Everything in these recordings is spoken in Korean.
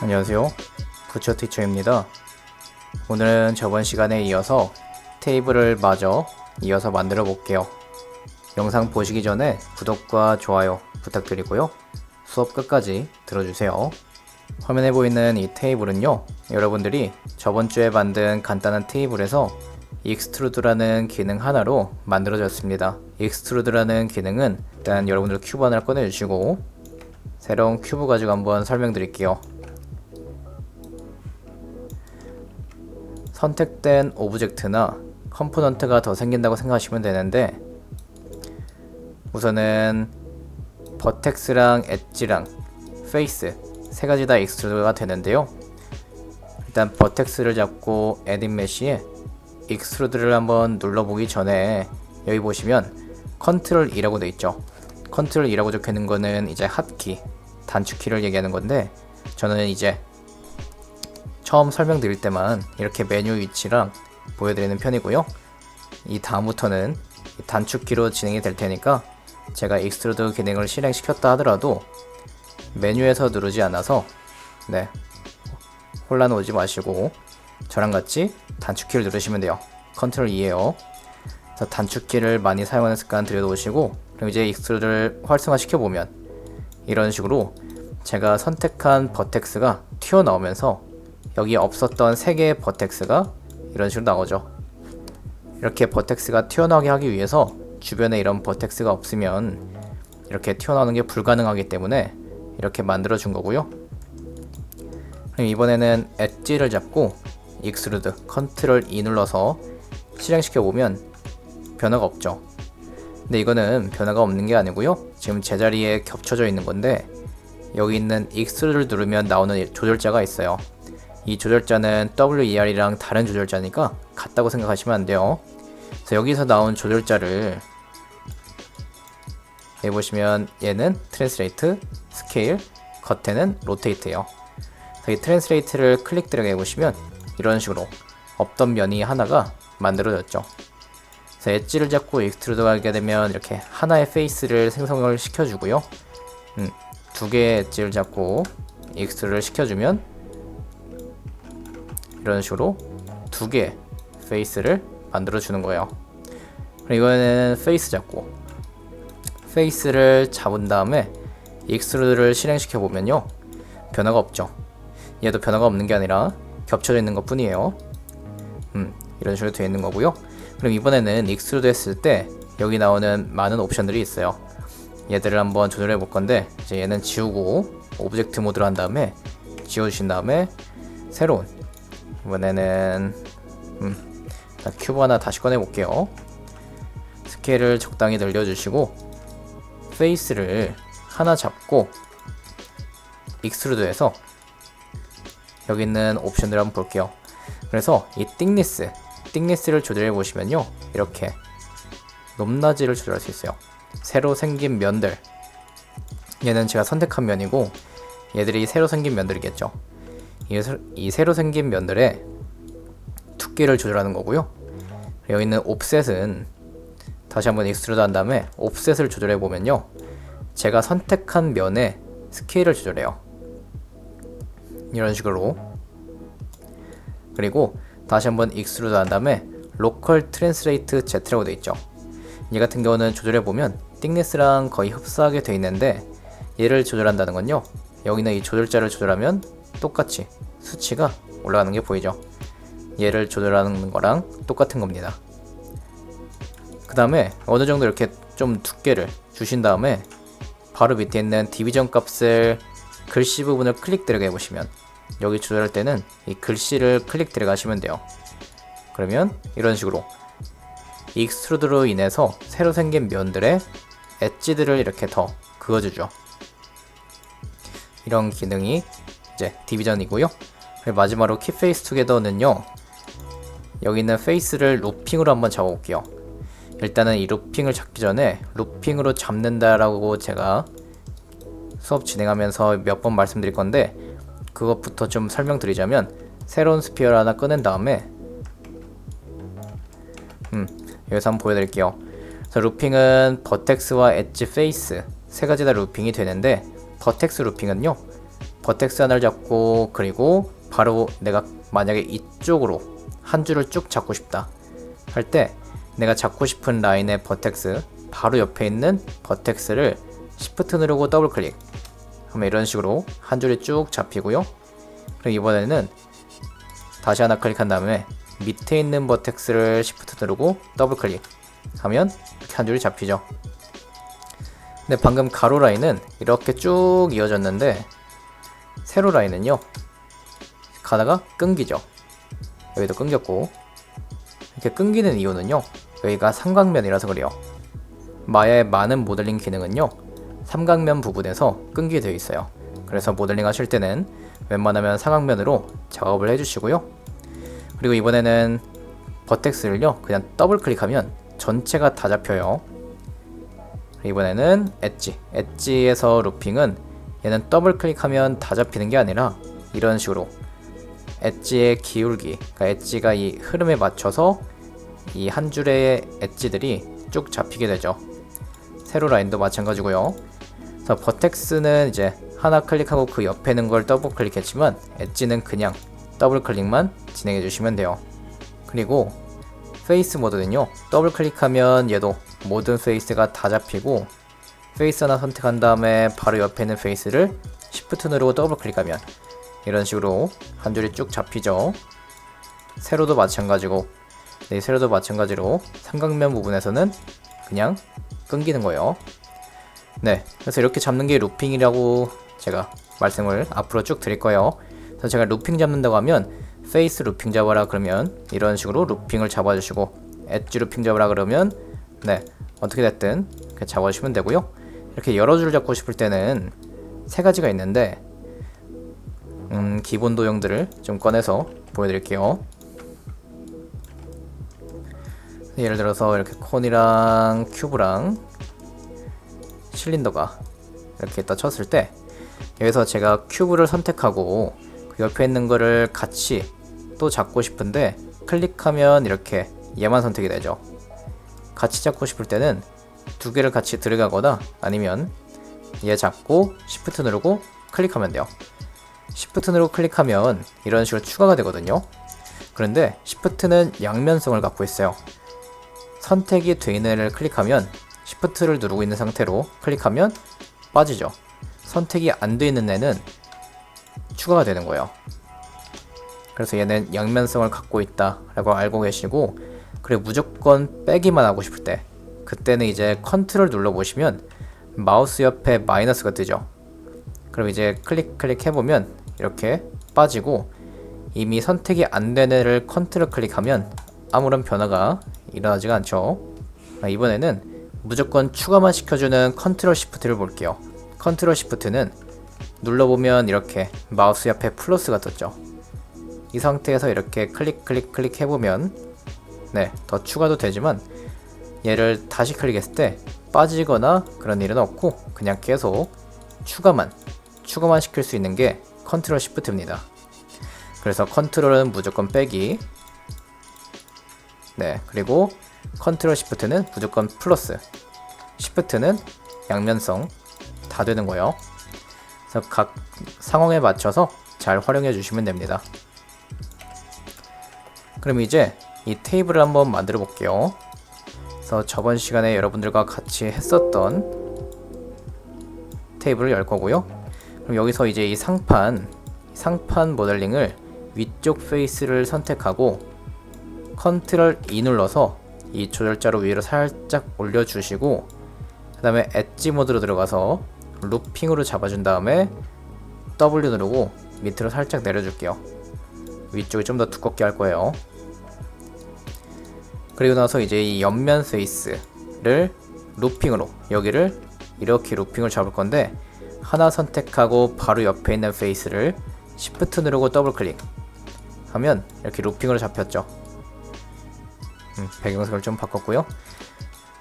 안녕하세요. 부처티처입니다. 오늘은 저번 시간에 이어서 테이블을 마저 이어서 만들어 볼게요. 영상 보시기 전에 구독과 좋아요 부탁드리고요. 수업 끝까지 들어주세요. 화면에 보이는 이 테이블은요, 여러분들이 저번 주에 만든 간단한 테이블에서 익스트루드라는 기능 하나로 만들어졌습니다. 익스트루드라는 기능은 일단 여러분들 큐브 하나를 꺼내주시고 새로운 큐브 가지고 한번 설명드릴게요. 선택된 오브젝트나 컴포넌트가 더 생긴다고 생각하시면 되는데, 우선은 버텍스랑 엣지랑 페이스 세 가지 다 익스트루드가 되는데요. 일단 버텍스를 잡고 에딧 메쉬에 익스트루드를 한번 눌러보기 전에 여기 보시면 컨트롤 E라고 되어 있죠. 컨트롤 E라고 적혀 있는 거는 이제 핫키, 단축키를 얘기하는 건데, 저는 이제 처음 설명드릴 때만 이렇게 메뉴 위치랑 보여드리는 편이고요. 이 다음부터는 단축키로 진행이 될 테니까 제가 익스트루드 기능을 실행시켰다 하더라도 메뉴에서 누르지 않아서 혼란 오지 마시고 저랑 같이 단축키를 누르시면 돼요. 컨트롤 E예요. 그래서 단축키를 많이 사용하는 습관 들여놓으시고, 그럼 이제 익스트루드를 활성화 시켜보면 이런 식으로 제가 선택한 버텍스가 튀어나오면서 여기 없었던 3개의 버텍스가 이런 식으로 나오죠. 이렇게 버텍스가 튀어나오게 하기 위해서 주변에 이런 버텍스가 없으면 이렇게 튀어나오는 게 불가능하기 때문에 이렇게 만들어 준 거고요. 그럼 이번에는 엣지를 잡고 익스트루드 컨트롤 E 눌러서 실행시켜 보면 변화가 없죠. 근데 이거는 변화가 없는 게 아니고요, 지금 제자리에 겹쳐져 있는 건데, 여기 있는 익스트루드를 누르면 나오는 조절자가 있어요. 이 조절자는 WER이랑 다른 조절자니까 같다고 생각하시면 안 돼요. 그래서 여기서 나온 조절자를 여기 보시면 얘는 트랜스레이트, 스케일, 겉에는 로테이트예요. 이 트랜스레이트를 클릭 드래그 해보시면 이런 식으로 없던 면이 하나가 만들어졌죠. 그래서 엣지를 잡고 익스트루드 하게 되면 이렇게 하나의 페이스를 생성을 시켜주고요. 2개의 엣지를 잡고 익스트루드를 시켜주면 이런 식으로 2개의 페이스를 만들어주는 거예요. 그럼 이거는 페이스 잡고 페이스를 잡은 다음에 익스트루드를 실행시켜 보면요, 변화가 없죠. 얘도 변화가 없는 게 아니라 겹쳐져 있는 것 뿐이에요. 이런 식으로 되어 있는 거고요. 그럼 이번에는 익스트루드 했을 때 여기 나오는 많은 옵션들이 있어요. 얘들을 한번 조절해 볼 건데, 이제 얘는 지우고 오브젝트 모드로 한 다음에 지워주신 다음에 새로운, 이번에는 큐브 하나 다시 꺼내 볼게요. 스케일을 적당히 늘려주시고 페이스를 하나 잡고 익스트루드에서 여기 있는 옵션들 한번 볼게요. 그래서 이 띵니스를 조절해 보시면요, 이렇게 높낮이를 조절할 수 있어요. 새로 생긴 면들, 얘는 제가 선택한 면이고 얘들이 새로 생긴 면들이겠죠. 이 새로 생긴 면들의 두께를 조절하는 거고요. 여기 있는 옵셋은 다시 한번 익스트루드 한 다음에 옵셋을 조절해 보면요, 제가 선택한 면의 스케일을 조절해요. 이런 식으로. 그리고 다시 한번 익스트루드 한 다음에 로컬 트랜스레이트 Z라고 되어 있죠. 얘 같은 경우는 조절해 보면 띵니스랑 거의 흡사하게 되어 있는데, 얘를 조절한다는 건요, 여기는 이 조절자를 조절하면 똑같이 수치가 올라가는 게 보이죠. 얘를 조절하는 거랑 똑같은 겁니다. 그 다음에 어느 정도 이렇게 좀 두께를 주신 다음에 바로 밑에 있는 디비전 값을 글씨 부분을 클릭 드래그 해보시면 여기 조절할 때는 이 글씨를 클릭 드래그 하시면 돼요. 그러면 이런 식으로 익스트루드로 인해서 새로 생긴 면들의 엣지들을 이렇게 더 그어주죠. 이런 기능이 이제 디비전이고요. 그리고 마지막으로 키 페이스 투게더는요, 여기 있는 페이스를 루핑으로 한번 잡아볼게요. 일단은 이 루핑을 잡기 전에 루핑으로 잡는다라고 제가 수업 진행하면서 몇 번 말씀드릴 건데, 그것부터 좀 설명드리자면, 새로운 스피어를 하나 꺼낸 다음에 여기서 한번 보여드릴게요. 그래서 루핑은 버텍스와 엣지, 페이스 세 가지 다 루핑이 되는데, 버텍스 루핑은요, 버텍스 하나를 잡고, 그리고 바로 내가 만약에 이쪽으로 한 줄을 쭉 잡고 싶다 할 때 내가 잡고 싶은 라인의 버텍스 바로 옆에 있는 버텍스를 Shift 누르고 더블 클릭 하면 이런 식으로 한 줄이 쭉 잡히고요. 그리고 이번에는 다시 하나 클릭한 다음에 밑에 있는 버텍스를 Shift 누르고 더블 클릭 하면 이렇게 한 줄이 잡히죠. 근데 방금 가로 라인은 이렇게 쭉 이어졌는데 세로 라인은요 가다가 끊기죠. 여기도 끊겼고, 이렇게 끊기는 이유는요 여기가 삼각면이라서 그래요. 마야의 많은 모델링 기능은요 삼각면 부분에서 끊기게 되어 있어요. 그래서 모델링 하실 때는 웬만하면 삼각면으로 작업을 해주시고요. 그리고 이번에는 버텍스를요 그냥 더블 클릭하면 전체가 다 잡혀요. 이번에는 엣지에서 루핑은 얘는 더블 클릭하면 다 잡히는 게 아니라 이런 식으로 엣지의 기울기, 그러니까 엣지가 이 흐름에 맞춰서 이 한 줄의 엣지들이 쭉 잡히게 되죠. 세로 라인도 마찬가지고요. 그래서 버텍스는 이제 하나 클릭하고 그 옆에 있는 걸 더블 클릭했지만 엣지는 그냥 더블 클릭만 진행해 주시면 돼요. 그리고 페이스 모드는요 더블 클릭하면 얘도 모든 페이스가 다 잡히고, 페이스 하나 선택한 다음에 바로 옆에 있는 페이스를 Shift 누르고 더블 클릭하면 이런 식으로 한 줄이 쭉 잡히죠. 세로도 마찬가지고, 네, 세로도 마찬가지로 삼각면 부분에서는 그냥 끊기는 거예요. 네, 그래서 이렇게 잡는 게 루핑이라고 제가 말씀을 앞으로 쭉 드릴 거예요. 그래서 제가 루핑 잡는다고 하면 페이스 루핑 잡아라 그러면 이런 식으로 루핑을 잡아주시고, 엣지 루핑 잡아라 그러면 네, 어떻게 됐든 이렇게 잡아주시면 되고요. 이렇게 여러 줄 잡고 싶을 때는 세 가지가 있는데 기본 도형들을 좀 꺼내서 보여드릴게요. 예를 들어서 이렇게 콘이랑 큐브랑 실린더가 이렇게 딱 쳤을 때 여기서 제가 큐브를 선택하고 그 옆에 있는 거를 같이 또 잡고 싶은데 클릭하면 이렇게 얘만 선택이 되죠. 같이 잡고 싶을 때는 두 개를 같이 들어가거나 아니면 얘 잡고 Shift 누르고 클릭하면 돼요. Shift 누르고 클릭하면 이런 식으로 추가가 되거든요. 그런데 Shift는 양면성을 갖고 있어요. 선택이 돼 있는 애를 클릭하면 Shift를 누르고 있는 상태로 클릭하면 빠지죠. 선택이 안 돼 있는 애는 추가가 되는 거예요. 그래서 얘는 양면성을 갖고 있다 라고 알고 계시고, 그리고 무조건 빼기만 하고 싶을 때 그때는 이제 컨트롤 눌러 보시면 마우스 옆에 마이너스가 뜨죠. 그럼 이제 클릭 해보면 이렇게 빠지고, 이미 선택이 안 된 애를 컨트롤 클릭하면 아무런 변화가 일어나지가 않죠. 이번에는 무조건 추가만 시켜주는 컨트롤 시프트를 볼게요. 컨트롤 시프트는 눌러보면 이렇게 마우스 옆에 플러스가 떴죠. 이 상태에서 이렇게 클릭 해보면 네, 더 추가도 되지만 얘를 다시 클릭했을 때 빠지거나 그런 일은 없고 그냥 계속 추가만 시킬 수 있는 게 컨트롤 시프트입니다. 그래서 컨트롤은 무조건 빼기, 네, 그리고 컨트롤 시프트는 무조건 플러스, 시프트는 양면성 다 되는 거예요. 그래서 각 상황에 맞춰서 잘 활용해 주시면 됩니다. 그럼 이제 이 테이블을 한번 만들어 볼게요. 그래서 저번 시간에 여러분들과 같이 했었던 테이블을 열 거고요. 그럼 여기서 이제 이 상판 모델링을 위쪽 페이스를 선택하고 컨트롤 E 눌러서 이 조절자로 위로 살짝 올려주시고, 그 다음에 엣지 모드로 들어가서 루핑으로 잡아준 다음에 W 누르고 밑으로 살짝 내려줄게요. 위쪽이 좀 더 두껍게 할 거예요. 그리고 나서 이제 이 옆면 페이스를 루핑으로 여기를 이렇게 루핑을 잡을 건데, 하나 선택하고 바로 옆에 있는 페이스를 Shift 누르고 더블 클릭 하면 이렇게 루핑으로 잡혔죠. 배경색을 좀 바꿨고요.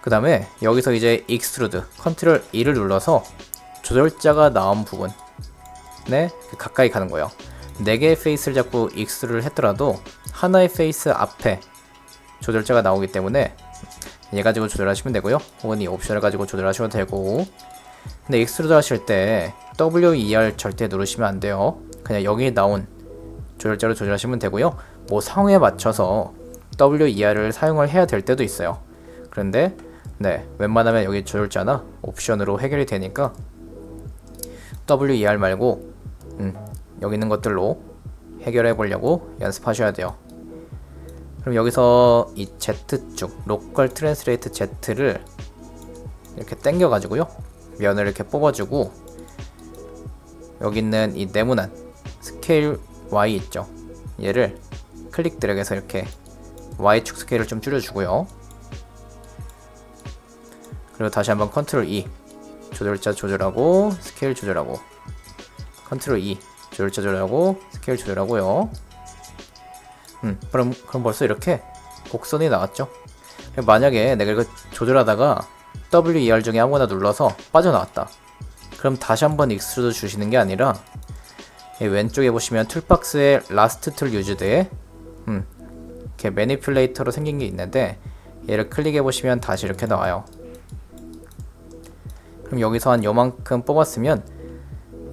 그 다음에 여기서 이제 익스트루드 컨트롤 E를 눌러서 조절자가 나온 부분에 가까이 가는 거예요. 4개의 페이스를 잡고 익스트루드를 했더라도 하나의 페이스 앞에 조절자가 나오기 때문에 얘 가지고 조절하시면 되고요. 혹은 이 옵션을 가지고 조절하셔도 되고, 근데 익스트루드 하실 때 WER 절대 누르시면 안 돼요. 그냥 여기 나온 조절자로 조절하시면 되고요. 뭐 상황에 맞춰서 WER을 사용을 해야 될 때도 있어요. 그런데 네, 웬만하면 여기 조절자나 옵션으로 해결이 되니까 WER 말고 여기 있는 것들로 해결해 보려고 연습하셔야 돼요. 그럼 여기서 이 Z축, 로컬 트랜스레이트 Z를 이렇게 당겨 가지고요, 면을 이렇게 뽑아주고, 여기 있는 이 네모난 스케일 Y 있죠, 얘를 클릭 드래그해서 이렇게 Y축 스케일을 좀 줄여주고요. 그리고 다시 한번 컨트롤 E, 조절자 조절하고 스케일 조절하고, 컨트롤 E, 조절자 조절하고 스케일 조절하고요. 그럼 벌써 이렇게 곡선이 나왔죠. 만약에 내가 이거 조절하다가 WER 중에 아무거나 눌러서 빠져나왔다, 그럼 다시 한번 익스트루드 주시는 게 아니라 왼쪽에 보시면 툴박스에 라스트 툴 유즈드에 이렇게 매니플레이터로 생긴 게 있는데, 얘를 클릭해 보시면 다시 이렇게 나와요. 그럼 여기서 한 요만큼 뽑았으면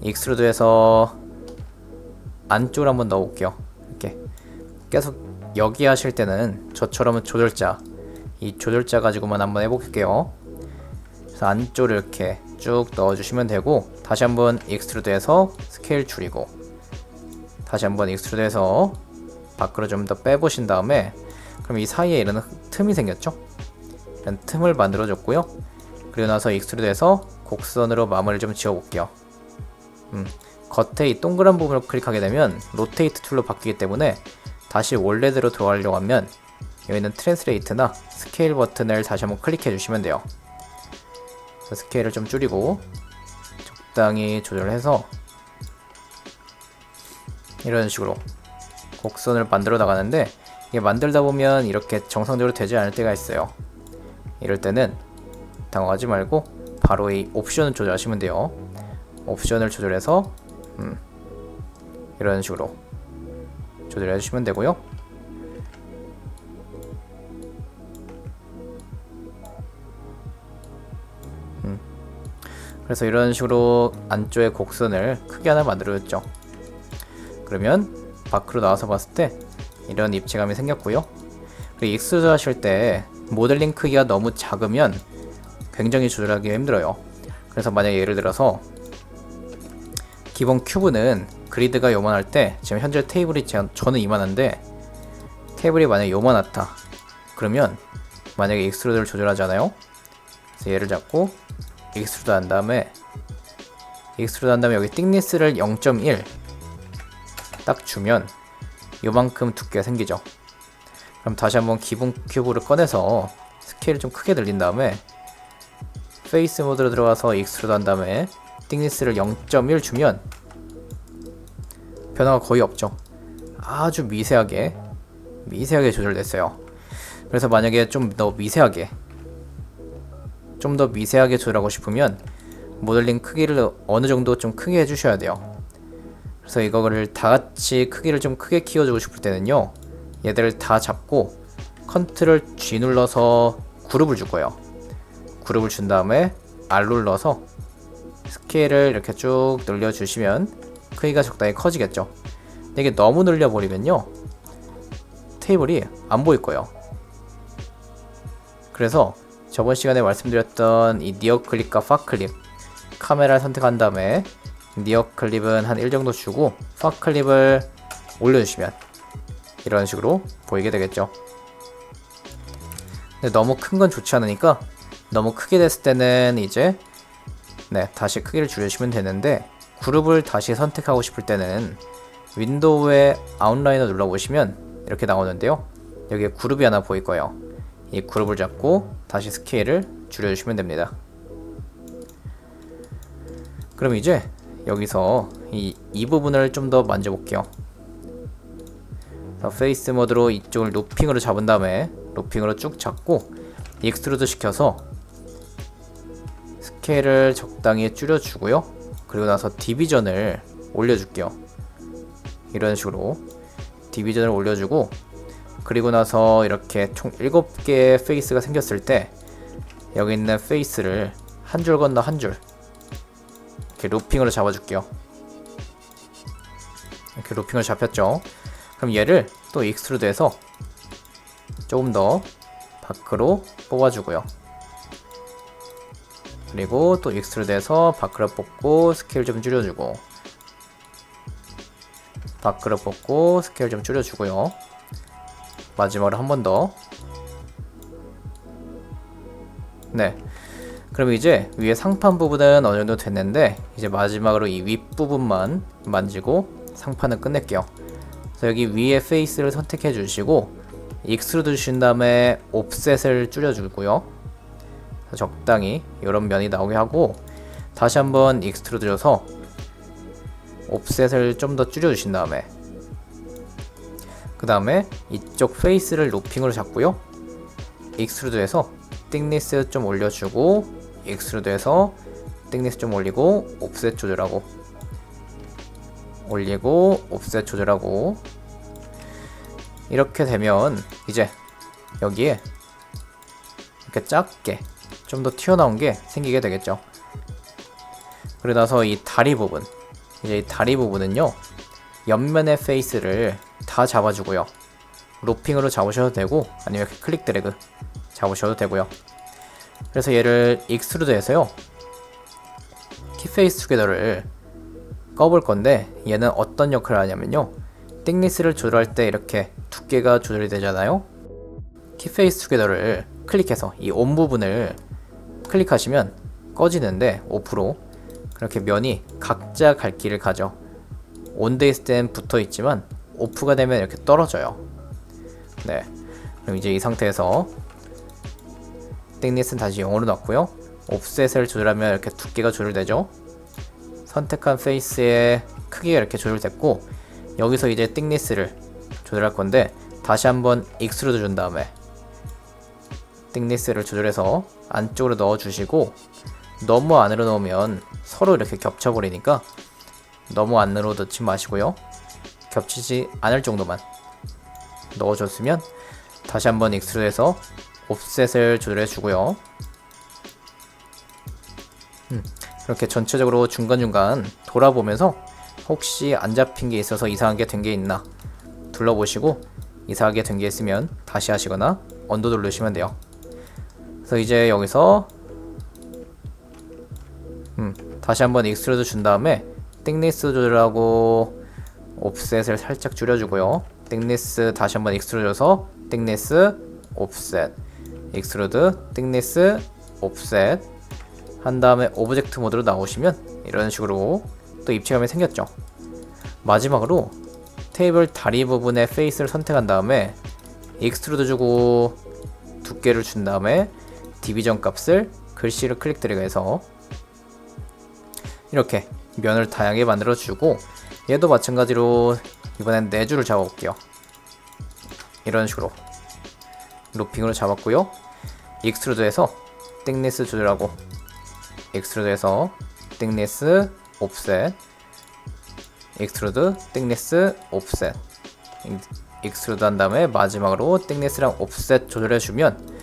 익스트루드에서 안쪽으로 한번 넣어 볼게요. 이렇게 계속 여기 하실 때는 저처럼 조절자, 이 조절자 가지고만 한번 해볼게요. 그래서 안쪽으로 이렇게 쭉 넣어주시면 되고, 다시 한번 익스트루드해서 스케일 줄이고, 다시 한번 익스트루드해서 밖으로 좀 더 빼보신 다음에, 그럼 이 사이에 이런 틈이 생겼죠? 이런 틈을 만들어줬고요. 그리고 나서 익스트루드해서 곡선으로 마무리를 좀 지어볼게요. 겉에 이 동그란 부분을 클릭하게 되면 로테이트 툴로 바뀌기 때문에 다시 원래대로 돌아가려고 하면 여기 있는 트랜스레이트나 스케일 버튼을 다시 한번 클릭해 주시면 돼요. 스케일을 좀 줄이고 적당히 조절해서 이런 식으로 곡선을 만들어 나가는데, 이게 만들다 보면 이렇게 정상적으로 되지 않을 때가 있어요. 이럴 때는 당황하지 말고 바로 이 옵션을 조절하시면 돼요. 옵션을 조절해서 이런 식으로 조절해 주시면 되고요. 그래서 이런 식으로 안쪽에 곡선을 크게 하나 만들어줬죠. 그러면 밖으로 나와서 봤을 때 이런 입체감이 생겼고요. 그리고 익스트루드 하실 때 모델링 크기가 너무 작으면 굉장히 조절하기 힘들어요. 그래서 만약에 예를 들어서 기본 큐브는 그리드가 요만할 때, 지금 현재 테이블이 저는 이만한데 테이블이 만약에 요만하다, 그러면 만약에 익스트루드를 조절하잖아요. 그래서 얘를 잡고 익스트루드 한 다음에 여기 띵니스를 0.1 딱 주면 요만큼 두께가 생기죠. 그럼 다시 한번 기본 큐브를 꺼내서 스케일을 좀 크게 늘린 다음에 페이스 모드로 들어가서 익스트루드 한 다음에 띵니스를 0.1 주면 변화가 거의 없죠. 아주 미세하게 조절됐어요. 그래서 만약에 좀 더 미세하게 조절하고 싶으면 모델링 크기를 어느 정도 좀 크게 해주셔야 돼요. 그래서 이거를 다 같이 크기를 좀 크게 키워주고 싶을 때는요, 얘들을 다 잡고 컨트롤 G 눌러서 그룹을 줄 거예요. 그룹을 준 다음에 R 눌러서 스케일을 이렇게 쭉 늘려주시면 크기가 적당히 커지겠죠. 근데 이게 너무 늘려버리면요, 테이블이 안 보일 거예요. 그래서 저번 시간에 말씀드렸던 이 니어 클립과 파 클립, 카메라를 선택한 다음에 니어 클립은 한 1 정도 주고 파 클립을 올려주시면 이런 식으로 보이게 되겠죠. 근데 너무 큰 건 좋지 않으니까, 너무 크게 됐을 때는 이제 다시 크기를 줄여주시면 되는데, 그룹을 다시 선택하고 싶을 때는 윈도우에 아웃라이너 눌러보시면 이렇게 나오는데요, 여기에 그룹이 하나 보일 거예요. 이 그룹을 잡고 다시 스케일을 줄여주시면 됩니다. 그럼 이제 여기서 이 부분을 좀 더 만져볼게요. 페이스 모드로 이쪽을 루핑으로 잡은 다음에 루핑으로 쭉 잡고 익스트루드 시켜서 스케일을 적당히 줄여주고요. 그리고 나서 디비전을 올려줄게요. 이런 식으로 디비전을 올려주고, 그리고 나서 이렇게 총 7개의 페이스가 생겼을 때 여기 있는 페이스를 한 줄 건너 한 줄 이렇게 루핑으로 잡아줄게요. 이렇게 루핑으로 잡혔죠. 그럼 얘를 또 익스트루드해서 조금 더 밖으로 뽑아주고요. 그리고 또 익스트루드해서 밖으로 뽑고 스케일 좀 줄여주고, 밖으로 뽑고 스케일 좀 줄여주고요. 마지막으로 한 번 더. 네, 그럼 이제 위에 상판 부분은 어느 정도 됐는데, 이제 마지막으로 이 윗부분만 만지고 상판을 끝낼게요. 그래서 여기 위에 페이스를 선택해 주시고 익스트루드 주신 다음에 옵셋을 줄여주고요. 적당히 이런 면이 나오게 하고, 다시 한번 익스트루드 줘서 옵셋을 좀 더 줄여주신 다음에, 그 다음에 이쪽 페이스를 루핑으로 잡고요. 익스트루드해서 띵니스 좀 올려주고, 익스트루드해서 띵니스 좀 올리고, 옵셋 조절하고, 올리고, 옵셋 조절하고. 이렇게 되면 이제 여기에 이렇게 작게 좀 더 튀어나온 게 생기게 되겠죠. 그러고 나서 이 다리 부분, 이제 이 다리 부분은요, 옆면의 페이스를 다 잡아주고요. 루핑으로 잡으셔도 되고, 아니면 이렇게 클릭 드래그 잡으셔도 되고요. 그래서 얘를 익스트루드해서요, 키페이스 투게더를 꺼볼 건데, 얘는 어떤 역할을 하냐면요, 띵니스를 조절할 때 이렇게 두께가 조절이 되잖아요. 키페이스 투게더를 클릭해서 이 온 부분을 클릭하시면 꺼지는데, 오프로 그렇게 면이 각자 갈 길을 가죠. 온돼 있을 땐 붙어 있지만 오프가 되면 이렇게 떨어져요. 네, 그럼 이제 이 상태에서 띵니스는 다시 0으로 놨고요. 옵셋을 조절하면 이렇게 두께가 조절되죠. 선택한 페이스의 크기가 이렇게 조절됐고, 여기서 이제 띵니스를 조절할 건데, 다시 한번 익스트루드 준 다음에 띵니스를 조절해서 안쪽으로 넣어 주시고, 너무 안으로 넣으면 서로 이렇게 겹쳐 버리니까 너무 안으로 넣지 마시고요. 겹치지 않을 정도만 넣어줬으면, 다시 한번 익스트루드해서 옵셋을 조절해 주고요. 이렇게 전체적으로 중간중간 돌아보면서 혹시 안 잡힌 게 있어서 이상하게 된 게 있나 둘러보시고, 이상하게 된 게 있으면 다시 하시거나 언더 누르시면 돼요. 그래서 이제 여기서 다시 한번 익스트루드 준 다음에 띵니스 조절하고 옵셋을 살짝 줄여주고요. 띵니스 다시 한번 익스트루드 줘서 띵니스 옵셋, 익스트루드 띵니스 옵셋 한 다음에 오브젝트 모드로 나오시면 이런 식으로 또 입체감이 생겼죠. 마지막으로 테이블 다리 부분의 페이스를 선택한 다음에 익스트루드 주고 두께를 준 다음에 디비전 값을 글씨를 클릭 드래그해서 이렇게 면을 다양하게 만들어 주고, 얘도 마찬가지로 이번엔 4줄을 잡아 볼게요. 이런 식으로 루핑으로 잡았고요. 익스트루드해서 띵니스 조절하고, 익스트루드해서 띵니스 옵셋, 익스트루드 띵니스 옵셋, 익스트루드 한 다음에 마지막으로 띵니스랑 옵셋 조절해 주면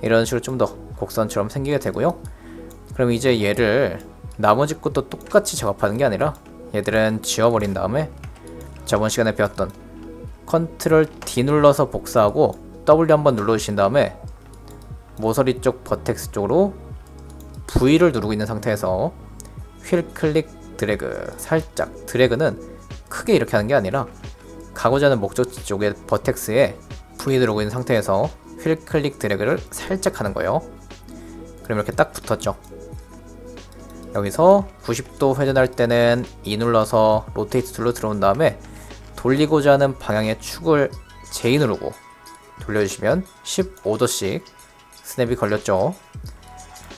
이런 식으로 좀 더 곡선처럼 생기게 되고요. 그럼 이제 얘를 나머지 것도 똑같이 작업하는 게 아니라, 얘들은 지워버린 다음에 저번 시간에 배웠던 컨트롤 D 눌러서 복사하고 W 한번 눌러주신 다음에 모서리 쪽 버텍스 쪽으로 V를 누르고 있는 상태에서 휠 클릭 드래그, 살짝 드래그는 크게 이렇게 하는 게 아니라 가고자 하는 목적지 쪽에 버텍스에 V 누르고 있는 상태에서 휠 클릭 드래그를 살짝 하는 거예요. 그럼 이렇게 딱 붙었죠. 여기서 90도 회전할 때는 E 눌러서 로테이트 툴로 들어온 다음에 돌리고자 하는 방향의 축을 J 누르고 돌려주시면 15도씩 스냅이 걸렸죠.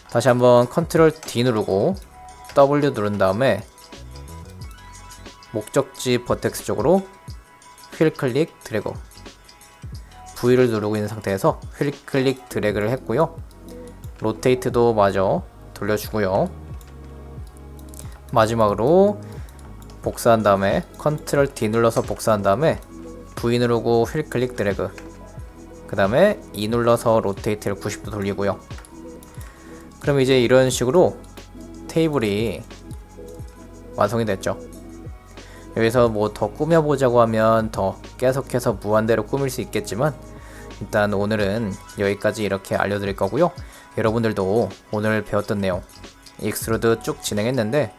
다시 한번 컨트롤 D 누르고 W 누른 다음에 목적지 버텍스 쪽으로 휠 클릭 드래그, V를 누르고 있는 상태에서 휠 클릭 드래그를 했고요. 로테이트도 마저 돌려주고요. 마지막으로 복사한 다음에 컨트롤 D 눌러서 복사한 다음에 V 누르고 휠 클릭 드래그, 그 다음에 E 눌러서 로테이트를 90도 돌리고요. 그럼 이제 이런 식으로 테이블이 완성이 됐죠. 여기서 뭐 더 꾸며보자고 하면 더 계속해서 무한대로 꾸밀 수 있겠지만 일단 오늘은 여기까지 이렇게 알려드릴 거고요. 여러분들도 오늘 배웠던 내용 익스트루드 쭉 진행했는데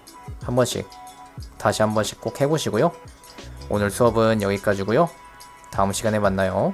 다시 한 번씩 꼭 해보시고요. 오늘 수업은 여기까지고요. 다음 시간에 만나요.